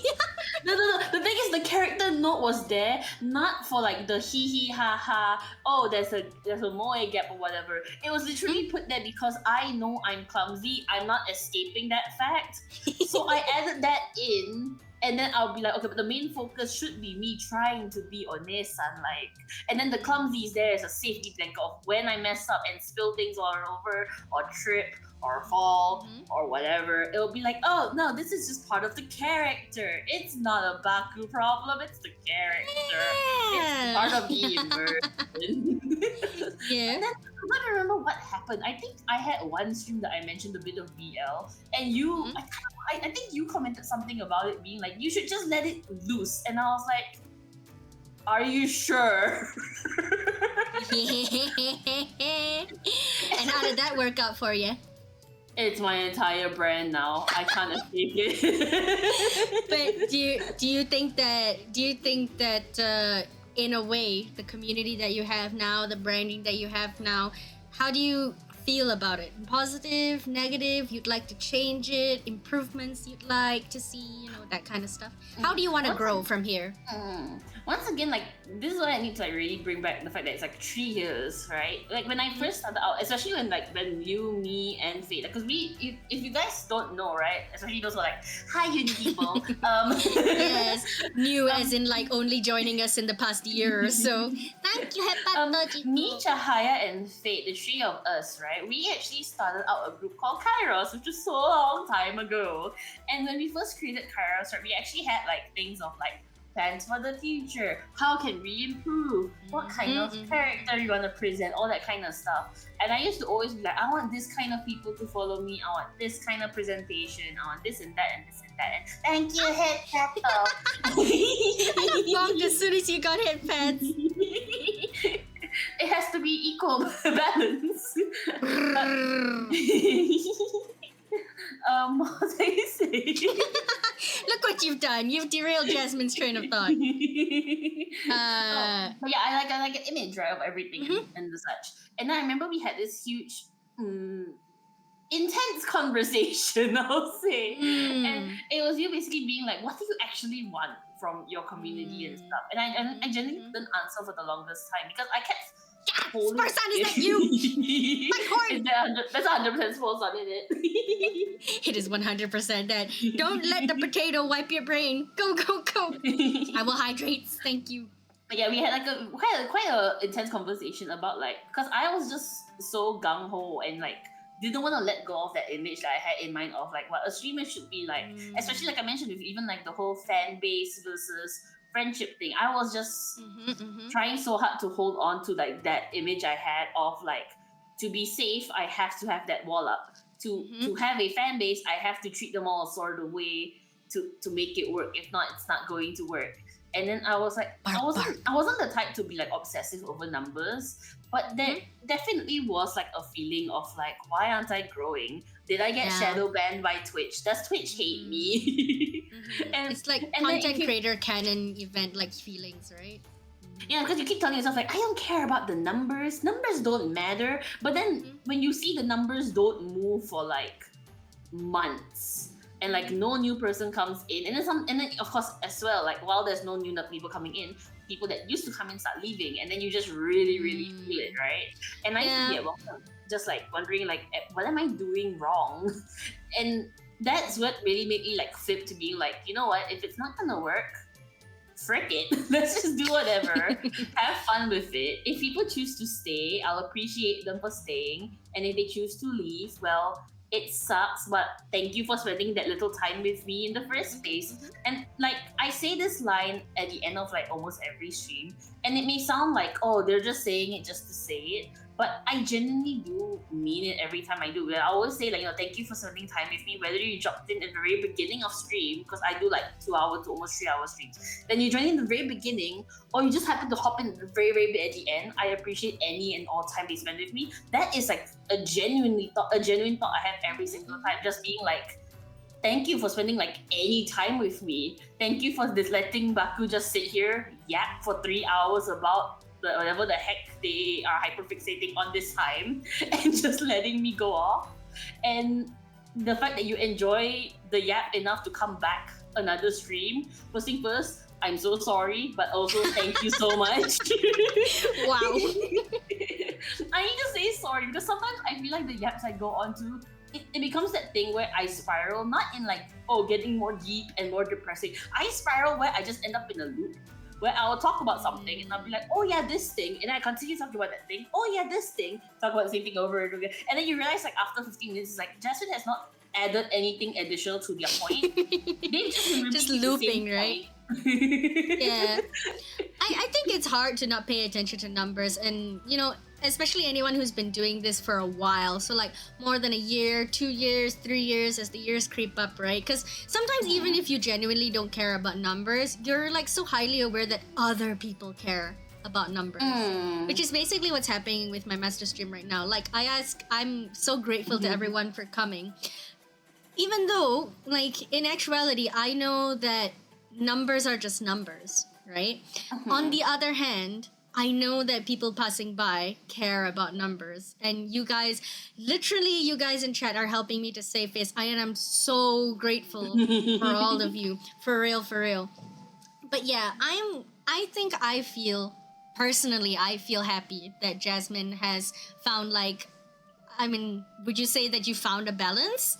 No. The thing is, the character note was there not for like the hee hee ha ha. Oh, there's a moe gap or whatever. It was literally put there because I know I'm clumsy. I'm not escaping that fact. So I added that in. And then I'll be like, okay, but the main focus should be me trying to be One-san like. And then the clumsy is there as a safety blanket of when I mess up and spill things all over, or trip, or fall, or whatever. It'll be like, oh no, this is just part of the character. It's not a Baku problem, it's the character. It's part of the immersion. Yeah. And then I don't remember what happened. I think I had one stream that I mentioned a bit of BL, and you, I think you commented something about it being like, you should just let it loose. And I was like, are you sure? And how did that work out for you? It's my entire brand now. I can't escape it. But do you think that in a way, the community that you have now, the branding that you have now, how do you feel about it? Positive, negative? You'd like to change it? Improvements you'd like to see? That kind of stuff. How do you want to grow from here? Once again, like, this is what I need to like really bring back the fact that it's like 3 years, right? Like when I first started out, especially when you, me, and Faith, because if you guys don't know, right? Especially those who are like, hi, uni people. Yes, new as in like only joining us in the past year or so. Thank you, me, Cahaya, and Faith, the 3 of us, right? We actually started out a group called Kairos, which was so long time ago. And when we first created Kairos, right, we actually had like things of like plans for the future, how can we improve, what kind of character you want to present, all that kind of stuff. And I used to always be like, I want this kind of people to follow me, I want this kind of presentation, I want this and that and this and that. And thank you, head tattoo. I bonked as soon as you got hit pets. It has to be equal balance. What was I saying? Look what you've done. You've derailed Jasmine's train of thought. But yeah, I like an image, right, of everything and the such. And then I remember we had this huge, intense conversation, I'll say. And it was you basically being like, what do you actually want from your community and stuff? And I genuinely couldn't answer for the longest time because I kept Sparsan, is that you? My horn! That's 100% Sparsan, isn't it? It is 100% that. Don't let the potato wipe your brain. Go, go, go. I will hydrate. Thank you. But yeah, we had like quite a intense conversation about like, because I was just so gung-ho and like didn't want to let go of that image that I had in mind of like what a streamer should be like. Especially like I mentioned with even like the whole fan base versus friendship thing. I was just trying so hard to hold on to like that image I had of like, to be safe, I have to have that wall up. To have a fan base, I have to treat them all a sort of way to make it work. If not, it's not going to work. And then I was like, I wasn't the type to be like obsessive over numbers, but there definitely was like a feeling of like, why aren't I growing? Did I get shadow banned by Twitch? Does Twitch hate me? And it's like content creator canon event like feelings, right? Yeah, because you keep telling yourself like, I don't care about the numbers. Numbers don't matter. But then when you see the numbers don't move for like months, and like no new person comes in, and then of course as well, like while there's no new people coming in, people that used to come in start leaving, and then you just really feel it, right? And I used to be at one point just like wondering like, what am I doing wrong? And that's what really made me like flip to being like, you know what, if it's not gonna work, frick it. Let's just do whatever. Have fun with it. If people choose to stay, I'll appreciate them for staying, and if they choose to leave, well, it sucks, but thank you for spending that little time with me in the first place. And like, I say this line at the end of like almost every stream, and it may sound like, oh, they're just saying it just to say it, but I genuinely do mean it every time I do. I always say like, thank you for spending time with me, whether you dropped in at the very beginning of stream, because I do like 2 hours to almost 3 hour streams. Then you join in the very beginning, or you just happen to hop in the very, very bit at the end. I appreciate any and all time they spend with me. That is like a genuine thought I have every single time, just being like, thank you for spending like any time with me. Thank you for this letting Baku just sit here, yap for 3 hours about whatever the heck they are hyperfixating on this time, and just letting me go off. And the fact that you enjoy the yap enough to come back another stream. First thing first, I'm so sorry, but also thank you so much. Wow. I need to say sorry because sometimes I feel like the yaps I go on to, it becomes that thing where I spiral, not in like, getting more deep and more depressing. I spiral where I just end up in a loop, where I'll talk about something and I'll be like, oh yeah, this thing, and I continue talking about that thing. Oh yeah, this thing. Talk about the same thing over and over again. And then you realize like after 15 minutes, it's like Jasmine has not added anything additional to their point. They've just looping, right? Yeah. I think it's hard to not pay attention to numbers, and especially anyone who's been doing this for a while, so like more than a year, 2 years, 3 years, as the years creep up, right? Because sometimes even if you genuinely don't care about numbers, you're like so highly aware that other people care about numbers, which is basically what's happening with my master stream right now. Like I'm so grateful to everyone for coming, even though like in actuality I know that numbers are just numbers, right? On the other hand, I know that people passing by care about numbers, and you guys in chat are helping me to save face. I am so grateful for all of you, for real. But yeah, I think I feel happy that Jasmine has found would you say that you found a balance?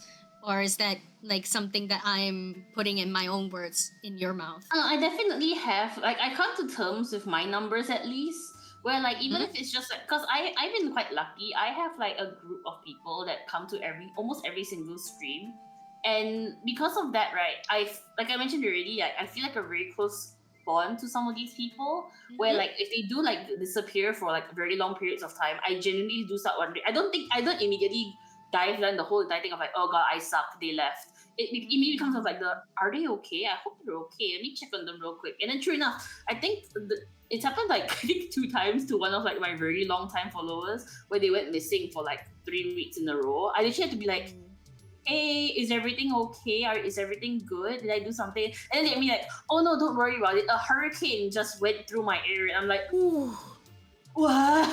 Or is that like something that I'm putting in my own words in your mouth? I definitely have. Like, I come to terms with my numbers at least. Where like even if it's just like, because I've been quite lucky. I have like a group of people that come to almost every single stream, and because of that, right? Like I mentioned already, I feel like a very close bond to some of these people. Where like if they do like disappear for like very long periods of time, I genuinely do start wondering. I don't immediately dive down the whole entire thing of like, oh god, I suck, they left. It immediately becomes of like are they okay? I hope they're okay. Let me check on them real quick. And then true enough, I think it's happened like I think 2 times to one of like my very long time followers where they went missing for like 3 weeks in a row. I literally had to be like, hey, is everything okay? Or is everything good? Did I do something? And then they'd be like, oh no, don't worry about it. A hurricane just went through my area. And I'm like, ooh, what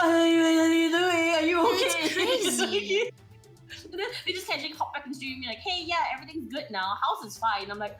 are you doing? Are you okay? It's crazy. And then they just casually hop back and stream me like, hey, yeah, everything's good now. House is fine. I'm like,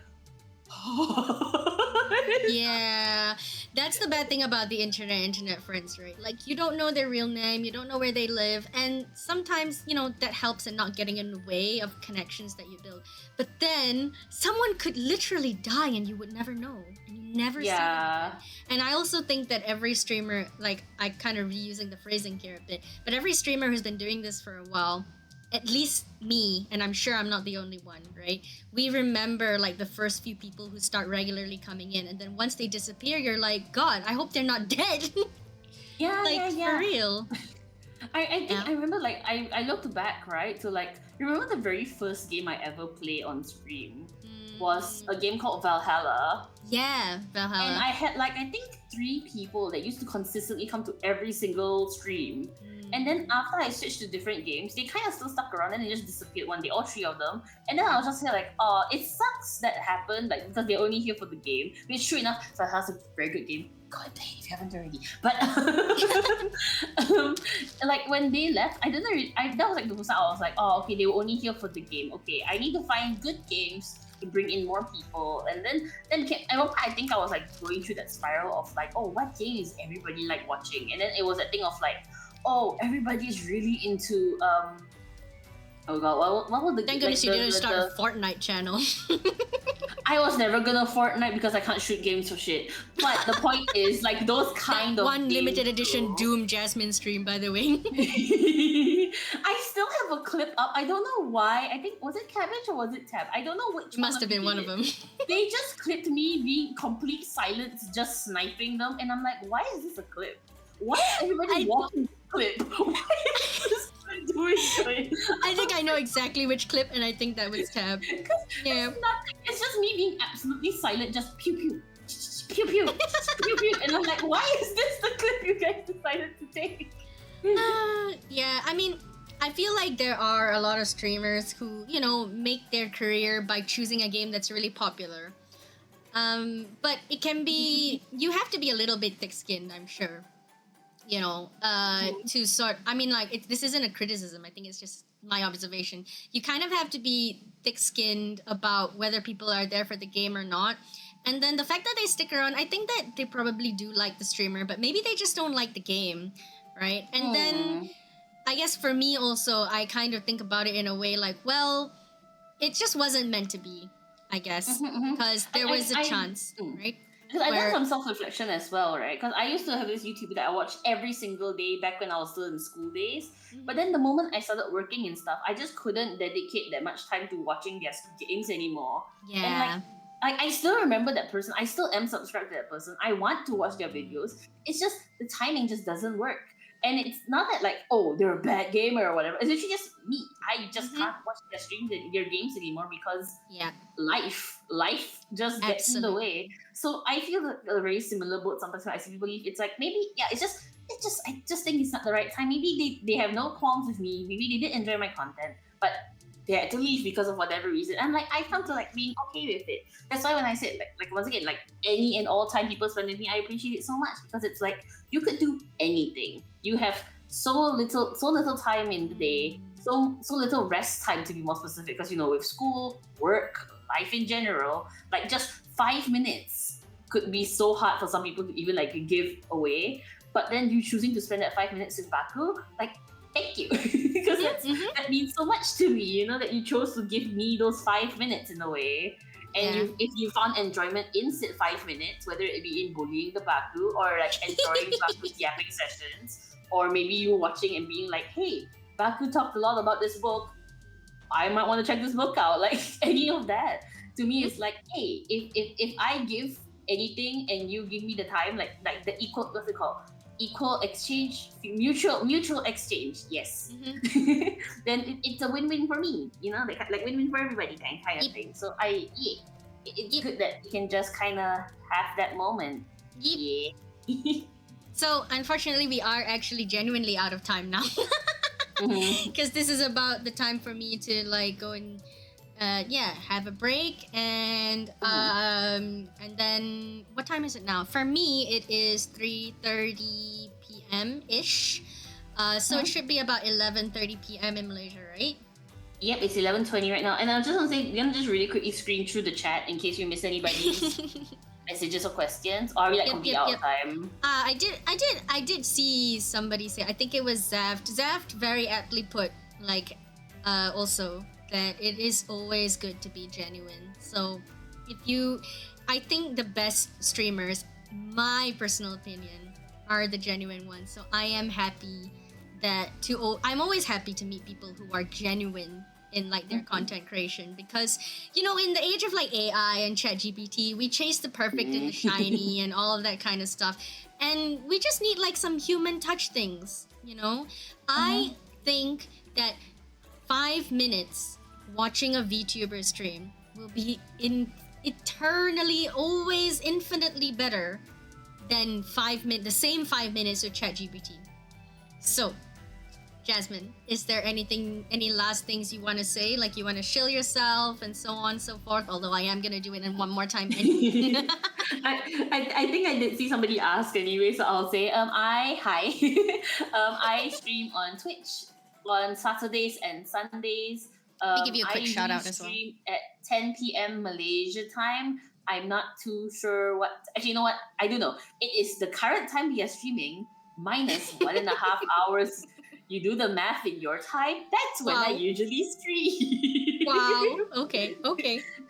yeah, that's the bad thing about the internet friends, right? Like, you don't know their real name, you don't know where they live, and sometimes, that helps in not getting in the way of connections that you build. But then someone could literally die and you would never know, and you never see them again. And I also think that every streamer, like, I kind of reusing the phrasing here a bit, but every streamer who's been doing this for a while, at least me, and I'm sure I'm not the only one, right? We remember like the first few people who start regularly coming in, and then once they disappear, you're like, God, I hope they're not dead. For real. I think I remember like I looked back, right? So like, remember the very first game I ever played on stream was a game called Valhalla. Yeah, Valhalla. And I had like I think 3 people that used to consistently come to every single stream. And then after I switched to different games, they kind of still stuck around and they just disappeared one day, all 3 of them. And then I was just like, it sucks that happened, like because they're only here for the game. Which true enough, Valhalla's a very good game. Go and play if you haven't already. But like when they left, I didn't really, that was like the first time I was like, oh okay, they were only here for the game. Okay, I need to find good games to bring in more people. And then at one point I think I was like going through that spiral of like, oh, what game is everybody like watching? And then it was a thing of like, oh, everybody's really into oh god, what was the Thank goodness you didn't start a Fortnite channel. I was never gonna Fortnite because I can't shoot games for shit. But the point is, like, those kind of one limited edition Doom Jasmine stream, by the way. I still have a clip up. I don't know why. I think, was it Cabbage or was it Tab? I don't know which. Must have been one of them. They just clipped me being complete silence, just sniping them, and I'm like, why is this a clip? Why is everybody walking clip? Why is this clip doing this? I think I know exactly which clip, and I think that was Tab. Yeah. It's just me being absolutely silent, just pew pew. Pew pew, pew pew, and I'm like, why is this the clip you guys decided to take? Yeah, I mean, I feel like there are a lot of streamers who, you know, make their career by choosing a game that's really popular. But it can be, you have to be a little bit thick-skinned, I'm sure. You know, to sort, I mean, like, this isn't a criticism, I think it's just my observation. You kind of have to be thick-skinned about whether people are there for the game or not. And then the fact that they stick around, I think that they probably do like the streamer, but maybe they just don't like the game, right? And then, I guess for me also, I kind of think about it in a way like, well, it just wasn't meant to be, I guess, because there was a chance, right? Because I done some self-reflection as well, right? Because I used to have this YouTuber that I watched every single day back when I was still in school days. But then the moment I started working and stuff, I just couldn't dedicate that much time to watching their games anymore. Yeah. And I still remember that person. I still am subscribed to that person. I want to watch their videos. It's just the timing just doesn't work. And it's not that like, oh, they're a bad gamer or whatever. It's actually just me. I just can't watch their streams and their games anymore because life just gets in the way. So I feel a very similar boat sometimes when I see people leave. It's like maybe I just think it's not the right time. Maybe they have no qualms with me. Maybe they did enjoy my content, but they had to leave because of whatever reason. And like I come to like being okay with it. That's why when I said like once again, like any and all time people spend with me, I appreciate it so much because it's like you could do anything. You have so little time in the day, so little rest time to be more specific, because you know, with school, work, life in general, like just 5 minutes could be so hard for some people to even like give away. But then you choosing to spend that 5 minutes with Baku, like thank you. Because that means so much to me, you know, that you chose to give me those 5 minutes in a way. And if you found enjoyment in said 5 minutes, whether it be in bullying the Baku or like enjoying Baku's yapping sessions, or maybe you watching and being like, hey, Baku talked a lot about this book, I might want to check this book out. Like any of that. To me, it's like, hey, if I give anything and you give me the time, like the equal, what's it called? Equal exchange, mutual exchange, yes. Then it's a win-win for me, you know, like win-win for everybody kind of thing. So it's good that you can just kind of have that moment. Yeah. So unfortunately, we are actually genuinely out of time now, because this is about the time for me to like go and have a break, and then what time is it now? For me, it is 3:30 p.m. ish. So it should be about 11:30 p.m. in Malaysia, right? Yep, it's 11:20 right now. And I was just gonna say, we're gonna just really quickly screen through the chat in case we miss anybody's messages or questions, or are we like complete out of time? I did see somebody say, I think it was Zaft. Zaft very aptly put, like, also that it is always good to be genuine. So I think the best streamers, my personal opinion, are the genuine ones. So I am happy I'm always happy to meet people who are genuine in like their content creation, because you know, in the age of like AI and ChatGPT, we chase the perfect and the shiny and all of that kind of stuff, and we just need like some human touch things, you know. I think that 5 minutes watching a VTuber stream will be eternally, always infinitely better than the same 5 minutes of ChatGPT. So Jasmine, is there any last things you want to say? Like you want to shill yourself and so on and so forth? Although I am going to do it in one more time anyway. I think I did see somebody ask anyway, so I'll say, I stream on Twitch on Saturdays and Sundays. Let me give you a quick shout out as well. I stream at 10 p.m. Malaysia time. I'm not too sure what... Actually, you know what? I do know. It is the current time we are streaming minus 1.5 hours. You do the math in your time. That's when I usually stream. Wow. Okay.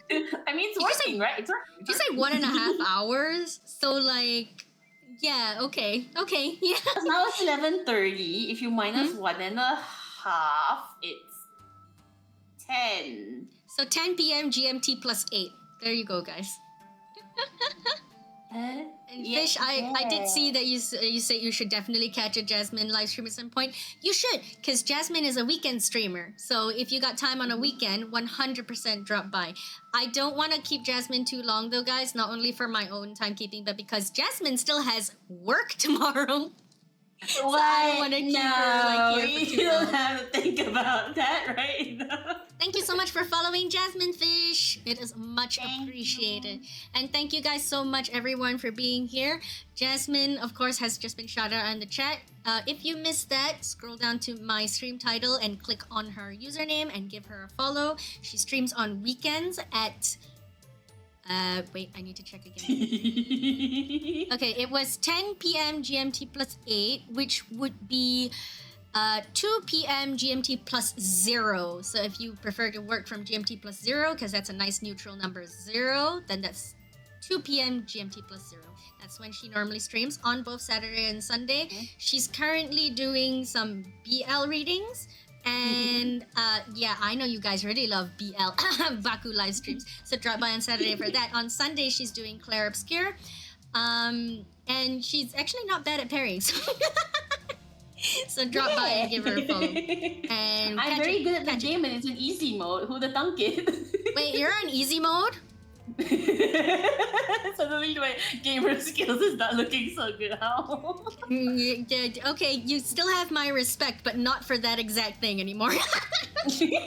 I mean, it's working, right? It's working. Did you say 1.5 hours? So like, yeah. Okay. Yeah. Now it's 11:30. If you minus 1.5, it's 10. So 10 p.m. GMT plus 8. There you go, guys. And Fish, I did see that you say you should definitely catch a Jasmine live stream at some point. You should, because Jasmine is a weekend streamer. So if you got time on a weekend, 100% drop by. I don't want to keep Jasmine too long though, guys. Not only for my own timekeeping, but because Jasmine still has work tomorrow. So I don't want to keep her here for too long. You don't have to think about that right now. Thank you so much for following Jasmine Fish. It is much appreciated. And thank you guys so much, everyone, for being here. Jasmine, of course, has just been shouted out in the chat. If you missed that, scroll down to my stream title and click on her username and give her a follow. She streams on weekends at... wait, I need to check again. Okay, it was 10 p.m. GMT plus 8, which would be 2 p.m. GMT plus 0. So if you prefer to work from GMT plus 0, because that's a nice neutral number 0, then that's 2 p.m. GMT plus 0. That's when she normally streams on both Saturday and Sunday. She's currently doing some BL readings. And yeah, I know you guys really love BL Baku live streams, so drop by on Saturday for that. On Sunday, she's doing Claire Obscure, and she's actually not bad at parrying. So drop by and give her a follow. And I'm very good at the game, and it's an easy mode. Who the thunk it? Wait, you're on easy mode? Suddenly my gamer skills is not looking so good. How? Okay, you still have my respect, but not for that exact thing anymore. We're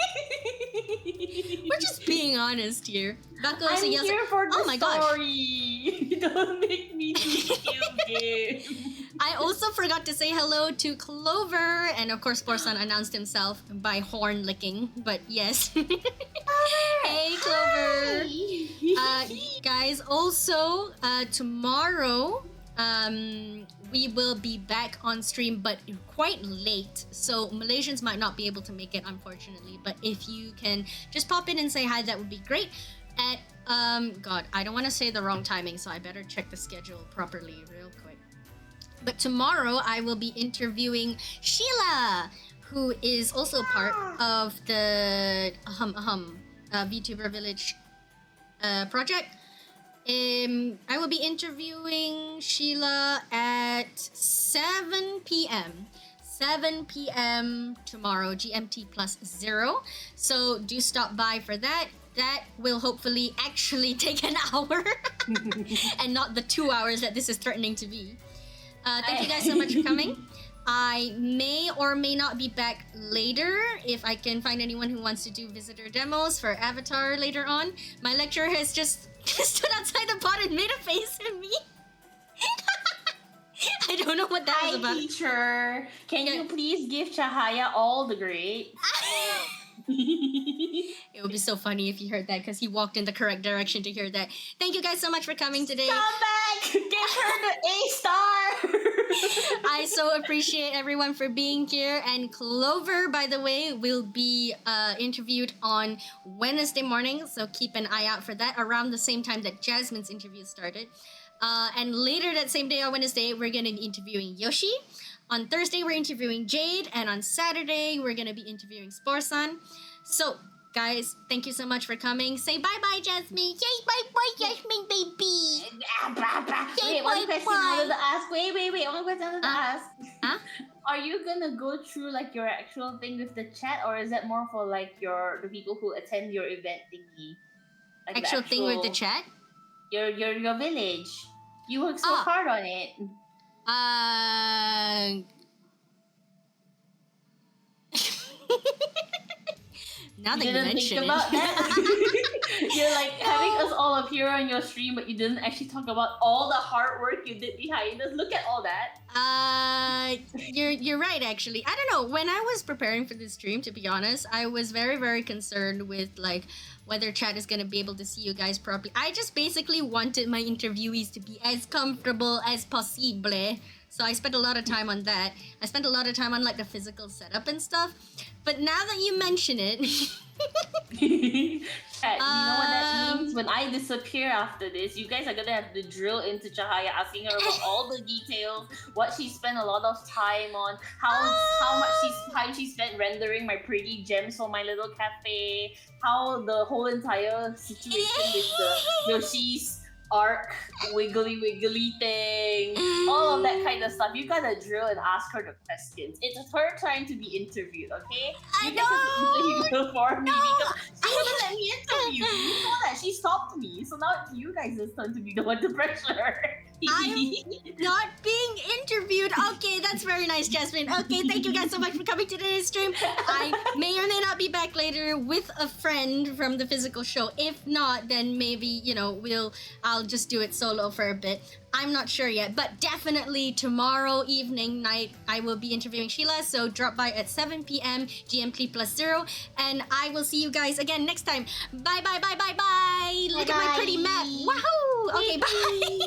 just being honest here. Baku I'm here for the my story. Don't make me do skill game. I also forgot to say hello to Clover, and of course Borsan announced himself by horn licking, but yes. Hey Clover! Guys, also tomorrow we will be back on stream, but quite late, so Malaysians might not be able to make it, unfortunately, but if you can just pop in and say hi, that would be great. At God, I don't want to say the wrong timing, so I better check the schedule properly real quick. But tomorrow I will be interviewing Sheila, who is also part of the VTuber Village Project. I will be interviewing Sheila at 7 p.m. 7 p.m. tomorrow, GMT plus 0. So do stop by for that. That will hopefully actually take an hour and not the 2 hours that this is threatening to be. Thank you guys so much for coming. I may or may not be back later if I can find anyone who wants to do visitor demos for Avatar later on. My lecturer has just stood outside the pod and made a face at me. I don't know what that was about. Hi, teacher. Can you please give Cahaya all the grades? It would be so funny if you heard that, because he walked in the correct direction to hear that. Thank you guys so much for coming today. Come back! Give her the A star! I so appreciate everyone for being here. And Clover, by the way, will be interviewed on Wednesday morning, so keep an eye out for that around the same time that Jasmine's interview started. And later that same day on Wednesday, we're going to be interviewing Yoshi. On Thursday, we're interviewing Jade. And on Saturday, we're going to be interviewing Sporsan. So, guys, thank you so much for coming. Say bye-bye, Jasmine. Yay, bye-bye, Jasmine, baby. Wait, one question I wanted to ask. Wait. One question I wanted to ask. Huh? Are you going to go through, like, your actual thing with the chat? Or is that more for, like, the people who attend your event thingy? Like actual thing with the chat? Your village. You work so hard on it. Now that you mention it. About that? You're like having us all appear on your stream, but you didn't actually talk about all the hard work you did behind us. Look at all that. You're right, actually. I don't know. When I was preparing for this stream, to be honest, I was very, very concerned with like whether chat is gonna be able to see you guys properly. I just basically wanted my interviewees to be as comfortable as possible. So I spent a lot of time on that. I spent a lot of time on like the physical setup and stuff. But now that you mention it... Chat, you know what that means? When I disappear after this, you guys are gonna have to drill into Cahaya, asking her about all the details, what she spent a lot of time on, how much time she spent rendering my pretty gems for my little cafe, how the whole entire situation with the Yoshi's arc, wiggly thing, all of that kind of stuff. You gotta drill and ask her the questions. It's her trying to be interviewed, okay? You guys have to interview for me because she wouldn't let me interview. You saw that she stopped me, so now it's you guys' turn to be the one to pressure. I'm not being interviewed. Okay, that's very nice, Jasmine. Okay, thank you guys so much for coming to today's stream. I may or may not be back later with a friend from the physical show. If not, then maybe, I'll just do it solo for a bit. I'm not sure yet, but definitely tomorrow evening night I will be interviewing Sheila, so drop by at 7 p.m. GMT +0, and I will see you guys again next time. Bye. Look at my pretty map. Wahoo! Okay, bye.